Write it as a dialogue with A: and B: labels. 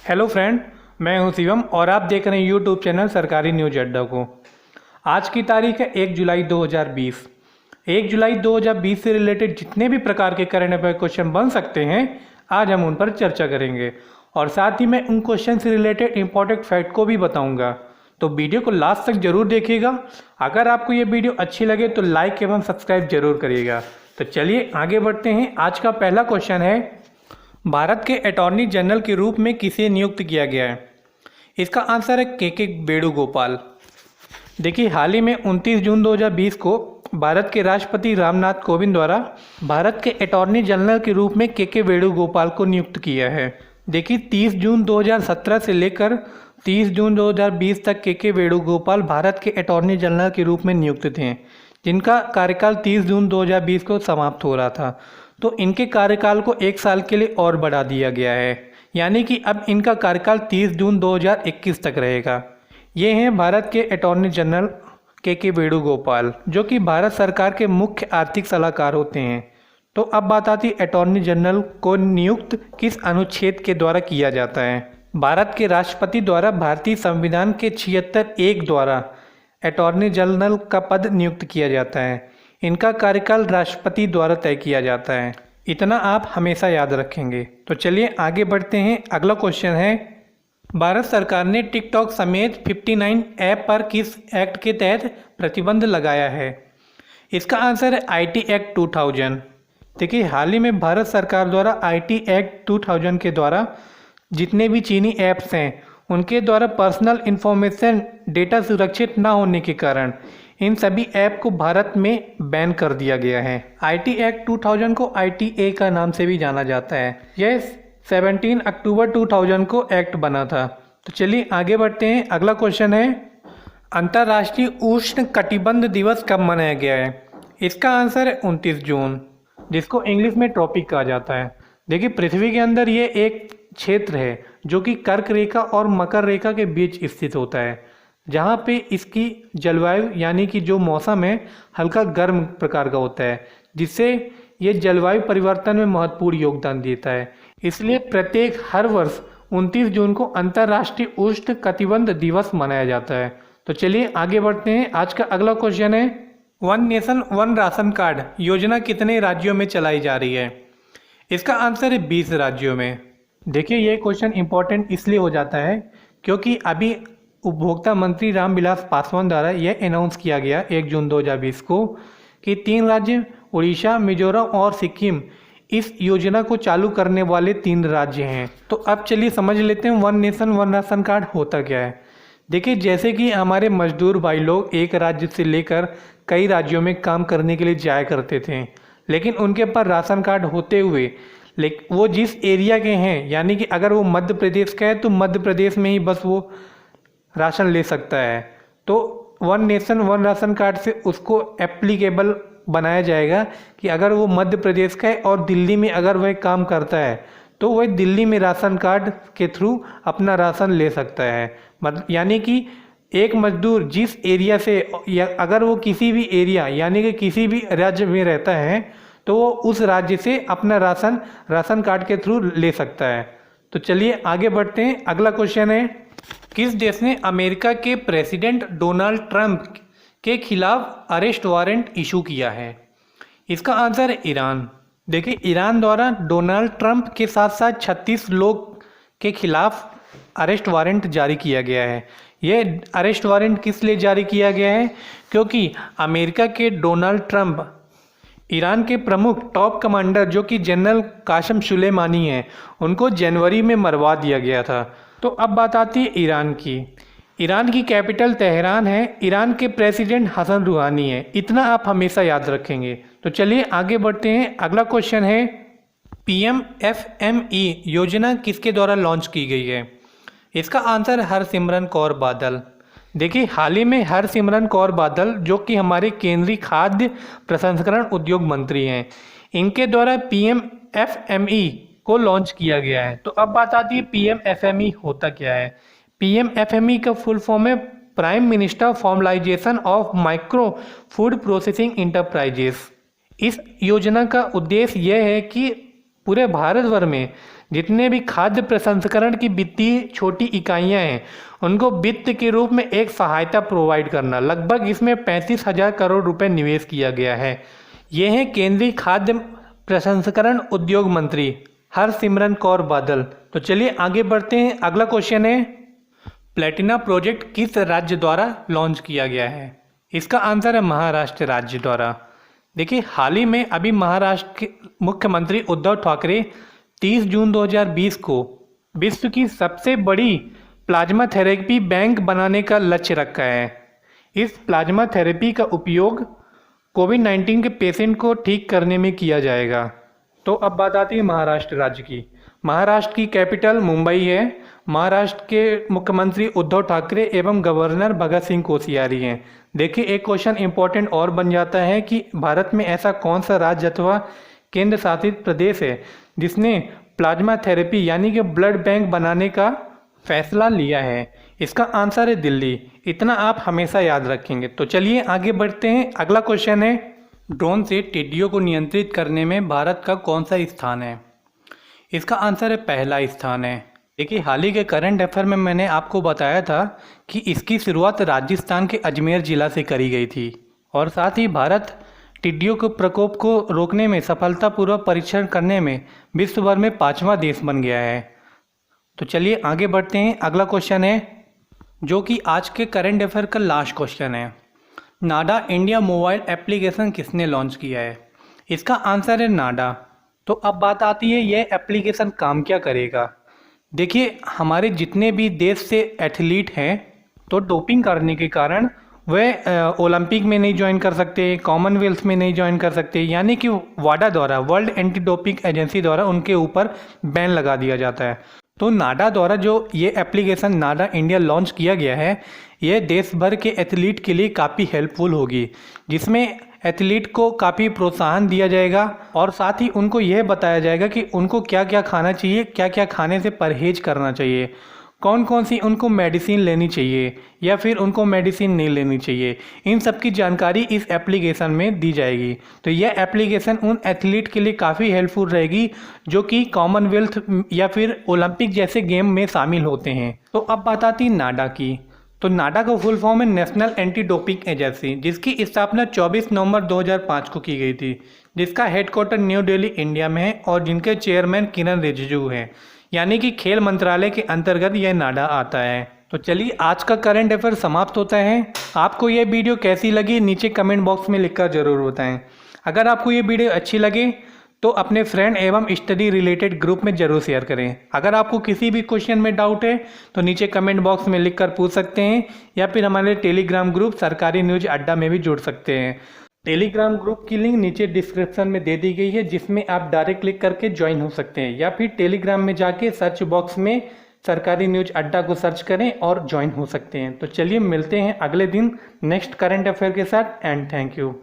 A: Hello friend, मैं हूं शिवम और आप देख रहे हैं यूट्यूब चैनल सरकारी न्यूज अड्डा को। आज की तारीख है 1 जुलाई 2020। 1 जुलाई 2020 से रिलेटेड जितने भी प्रकार के करंट अफेयर क्वेश्चन बन सकते हैं, आज हम उन पर चर्चा करेंगे और साथ ही मैं उन क्वेश्चन से रिलेटेड इंपॉर्टेंट फैक्ट को भी बताऊंगा। तो वीडियो को लास्ट तक जरूर देखिएगा। अगर आपको ये वीडियो अच्छी लगे तो लाइक एवं सब्सक्राइब जरूर करिएगा। तो चलिए आगे बढ़ते हैं। आज का पहला क्वेश्चन है, भारत के अटॉर्नी जनरल के रूप में किसे नियुक्त किया गया है? इसका आंसर है के वेणुगोपाल। देखिए, हाल ही में 29 जून 2020 को भारत के राष्ट्रपति रामनाथ कोविंद द्वारा भारत के अटॉर्नी जनरल के रूप में के वेणुगोपाल को नियुक्त किया है। देखिए, 30 जून 2017 से लेकर 30 जून 2020 तक के वेणुगोपाल भारत के अटॉर्नी जनरल के रूप में नियुक्त थे, जिनका कार्यकाल 30 जून 2020 को समाप्त हो रहा था। तो इनके कार्यकाल को 1 साल के लिए और बढ़ा दिया गया है, यानी कि अब इनका कार्यकाल 30 जून 2021 तक रहेगा। ये हैं भारत के अटॉर्नी जनरल के वेणुगोपाल, जो कि भारत सरकार के मुख्य आर्थिक सलाहकार होते हैं। तो अब बात आती है अटॉर्नी जनरल को नियुक्त किस अनुच्छेद के द्वारा किया जाता है। भारत के राष्ट्रपति द्वारा भारतीय संविधान के 76(1) द्वारा अटॉर्नी जनरल का पद नियुक्त किया जाता है। इनका कार्यकाल राष्ट्रपति द्वारा तय किया जाता है। इतना आप हमेशा याद रखेंगे। तो चलिए आगे बढ़ते हैं। अगला क्वेश्चन है, भारत सरकार ने टिकटॉक समेत 59 ऐप पर किस एक्ट के तहत प्रतिबंध लगाया है? इसका आंसर है IT एक्ट 2000। देखिए, हाल ही में भारत सरकार द्वारा IT एक्ट 2000 के द्वारा जितने भी चीनी ऐप्स हैं, उनके द्वारा पर्सनल इंफॉर्मेशन डेटा सुरक्षित न होने के कारण इन सभी ऐप को भारत में बैन कर दिया गया है। IT एक्ट 2000 को ITA का नाम से भी जाना जाता है। यह 17 अक्टूबर 2000 को एक्ट बना था। तो चलिए आगे बढ़ते हैं। अगला क्वेश्चन है, अंतर्राष्ट्रीय उष्ण कटिबंध दिवस कब मनाया गया है? इसका आंसर है 29 जून, जिसको इंग्लिश में ट्रॉपिक कहा जाता है। देखिए, पृथ्वी के अंदर ये एक क्षेत्र है जो कि कर्क रेखा और मकर रेखा के बीच स्थित होता है, जहाँ पे इसकी जलवायु यानी कि जो मौसम है हल्का गर्म प्रकार का होता है, जिससे ये जलवायु परिवर्तन में महत्वपूर्ण योगदान देता है। इसलिए प्रत्येक हर वर्ष 29 जून को अंतर्राष्ट्रीय उष्ण कटिबंध दिवस मनाया जाता है। तो चलिए आगे बढ़ते हैं। आज का अगला क्वेश्चन है, one nation one ration card योजना कितने राज्यों में चलाई जा रही है? इसका आंसर है 20 राज्यों में। देखिए, ये क्वेश्चन इंपॉर्टेंट इसलिए हो जाता है क्योंकि अभी उपभोक्ता मंत्री रामविलास पासवान द्वारा यह अनाउंस किया गया 1 जून 2020 को कि 3 राज्य उड़ीसा, मिजोरम और सिक्किम इस योजना को चालू करने वाले 3 राज्य हैं। तो अब चलिए समझ लेते हैं one nation one ration card होता क्या है। देखिए, जैसे कि हमारे मजदूर भाई लोग एक राज्य से लेकर कई राज्यों में काम करने के लिए जाया करते थे, लेकिन उनके पास राशन कार्ड होते हुए लेकिन वो जिस एरिया के हैं, यानी कि अगर वो मध्य प्रदेश का है तो मध्य प्रदेश में ही बस वो राशन ले सकता है। तो one nation one ration card से उसको एप्लीकेबल बनाया जाएगा कि अगर वो मध्य प्रदेश का है और दिल्ली में अगर वह काम करता है तो वह दिल्ली में राशन कार्ड के थ्रू अपना राशन ले सकता है। यानी कि एक मजदूर जिस एरिया से या अगर वो किसी भी एरिया यानी कि किसी भी राज्य में रहता है तो वो उस राज्य से अपना राशन कार्ड के थ्रू ले सकता है। तो चलिए आगे बढ़ते हैं। अगला क्वेश्चन है, किस देश ने अमेरिका के प्रेसिडेंट डोनाल्ड ट्रंप के खिलाफ अरेस्ट वारंट इशू किया है? इसका आंसर है ईरान। देखिए, ईरान द्वारा डोनाल्ड ट्रंप के साथ साथ 36 लोग के खिलाफ अरेस्ट वारंट जारी किया गया है। यह अरेस्ट वारंट किस लिए जारी किया गया है? क्योंकि अमेरिका के डोनाल्ड ट्रंप ईरान के प्रमुख टॉप कमांडर जो कि जनरल कासम सुलेमानी हैं, उनको जनवरी में मरवा दिया गया था। तो अब बात आती है ईरान की। ईरान की कैपिटल तेहरान है। ईरान के प्रेसिडेंट हसन रूहानी है। इतना आप हमेशा याद रखेंगे। तो चलिए आगे बढ़ते हैं। अगला क्वेश्चन है, PMFME योजना किसके द्वारा लॉन्च की गई है? इसका आंसर हरसिमरत कौर बादल। देखिए, हाल ही में हरसिमरत कौर बादल जो कि हमारे केंद्रीय खाद्य प्रसंस्करण उद्योग मंत्री हैं, इनके द्वारा PMFME को लॉन्च किया गया है। तो अब बात आती है PMFME होता क्या है। PMFME का फुल फॉर्म है prime minister formalisation of micro food processing enterprises. इस योजना का उद्देश्य यह है कि पूरे भारत भर में जितने भी खाद्य प्रसंस्करण की वित्तीय छोटी इकाइयां हैं उनको वित्त के रूप में एक सहायता प्रोवाइड करना। लगभग इसमें 35,000 करोड़ रुपए निवेश किया गया है। ये हैं केंद्रीय खाद्य प्रसंस्करण उद्योग मंत्री हरसिमरत कौर बादल। तो चलिए आगे बढ़ते हैं। अगला क्वेश्चन है, प्लेटिना प्रोजेक्ट किस राज्य द्वारा लॉन्च किया गया है? इसका आंसर है महाराष्ट्र राज्य द्वारा। देखिए, हाल ही में अभी महाराष्ट्र के मुख्यमंत्री उद्धव ठाकरे 30 जून 2020 को विश्व की सबसे बड़ी प्लाज्मा थेरेपी बैंक बनाने का लक्ष्य रखा है। इस प्लाज्मा थेरेपी का उपयोग कोविड-19 के पेशेंट को ठीक करने में किया जाएगा। तो अब बात आती है महाराष्ट्र राज्य की। महाराष्ट्र की कैपिटल मुंबई है। महाराष्ट्र के मुख्यमंत्री उद्धव ठाकरे एवं गवर्नर भगत सिंह कोश्यारी हैं। देखिए, एक क्वेश्चन इंपॉर्टेंट और बन जाता है कि भारत में ऐसा कौन सा राज्य अथवा केंद्र शासित प्रदेश है जिसने प्लाज्मा थेरेपी यानी कि ब्लड बैंक बनाने का फैसला लिया है? इसका आंसर है दिल्ली। इतना आप हमेशा याद रखेंगे। तो चलिए आगे बढ़ते हैं। अगला क्वेश्चन है, ड्रोन से टिड्डियों को नियंत्रित करने में भारत का कौन सा स्थान है? इसका आंसर है पहला स्थान है। देखिए, हाल ही के करंट अफेयर में मैंने आपको बताया था कि इसकी शुरुआत राजस्थान के अजमेर जिला से करी गई थी और साथ ही भारत टिड्डियों के प्रकोप को रोकने में सफलतापूर्वक परीक्षण करने में विश्व भर में 5वां देश बन गया है। तो चलिए आगे बढ़ते हैं। अगला क्वेश्चन है, जो कि आज के करंट अफेयर का लास्ट क्वेश्चन है, नाडा इंडिया मोबाइल एप्लीकेशन किसने लॉन्च किया है? इसका आंसर है नाडा। तो अब बात आती है, यह एप्लीकेशन काम क्या करेगा? देखिए, हमारे जितने भी देश से एथलीट हैं तो डोपिंग करने के कारण वह ओलंपिक में नहीं ज्वाइन कर सकते, कॉमनवेल्थ में नहीं ज्वाइन कर सकते, यानी कि वाडा द्वारा, वर्ल्ड एंटी डोपिंग एजेंसी द्वारा उनके ऊपर बैन लगा दिया जाता है। तो नाडा द्वारा जो ये एप्लीकेशन नाडा इंडिया लॉन्च किया गया है, यह देश भर के एथलीट के लिए काफ़ी हेल्पफुल होगी, जिसमें एथलीट को काफ़ी प्रोत्साहन दिया जाएगा और साथ ही उनको यह बताया जाएगा कि उनको क्या क्या खाना चाहिए, क्या क्या खाने से परहेज करना चाहिए, कौन कौन सी उनको मेडिसिन लेनी चाहिए या फिर उनको मेडिसिन नहीं लेनी चाहिए। इन सब की जानकारी इस एप्लीकेशन में दी जाएगी। तो यह एप्लीकेशन उन एथलीट के लिए काफ़ी हेल्पफुल रहेगी जो कि कॉमनवेल्थ या फिर ओलंपिक जैसे गेम में शामिल होते हैं। तो अब बात आती है नाडा की। तो नाडा का फुल फॉर्म है नेशनल एंटी डोपिंग एजेंसी, जिसकी स्थापना 24 नवंबर 2005 को की गई थी, जिसका हेडक्वार्टर न्यू दिल्ली इंडिया में है और जिनके चेयरमैन किरण रिजिजू हैं, यानी कि खेल मंत्रालय के अंतर्गत यह नाडा आता है। तो चलिए आज का करंट अफेयर समाप्त होता है। आपको यह वीडियो कैसी लगी नीचे कमेंट बॉक्स में लिखकर जरूर बताएं। अगर आपको ये वीडियो अच्छी लगे तो अपने फ्रेंड एवं स्टडी रिलेटेड ग्रुप में जरूर शेयर करें। अगर आपको किसी भी क्वेश्चन में डाउट है तो नीचे कमेंट बॉक्स में लिखकर पूछ सकते हैं या फिर हमारे टेलीग्राम ग्रुप सरकारी न्यूज अड्डा में भी जुड़ सकते हैं। टेलीग्राम ग्रुप की लिंक नीचे डिस्क्रिप्शन में दे दी गई है, जिसमें आप डायरेक्ट क्लिक करके ज्वाइन हो सकते हैं या फिर टेलीग्राम में जाके सर्च बॉक्स में सरकारी न्यूज अड्डा को सर्च करें और ज्वाइन हो सकते हैं। तो चलिए मिलते हैं अगले दिन नेक्स्ट करंट अफेयर के साथ एंड थैंक यू।